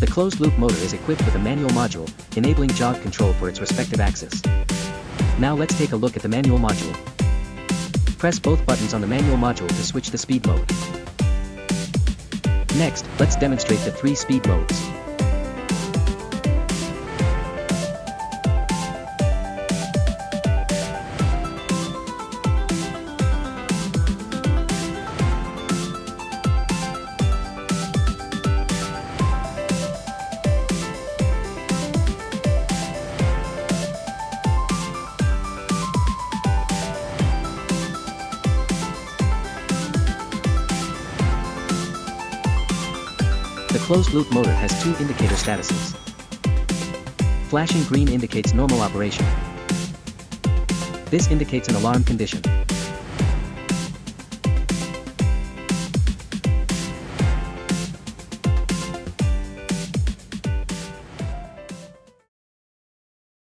The closed-loop motor is equipped with a manual module, enabling jog control for its respective axis. Now let's take a look at the manual module. Press both buttons on the manual module to switch the speed mode. Next, let's demonstrate the 3 speed modes. The closed-loop motor has 2 indicator statuses. Flashing green indicates normal operation. This indicates an alarm condition.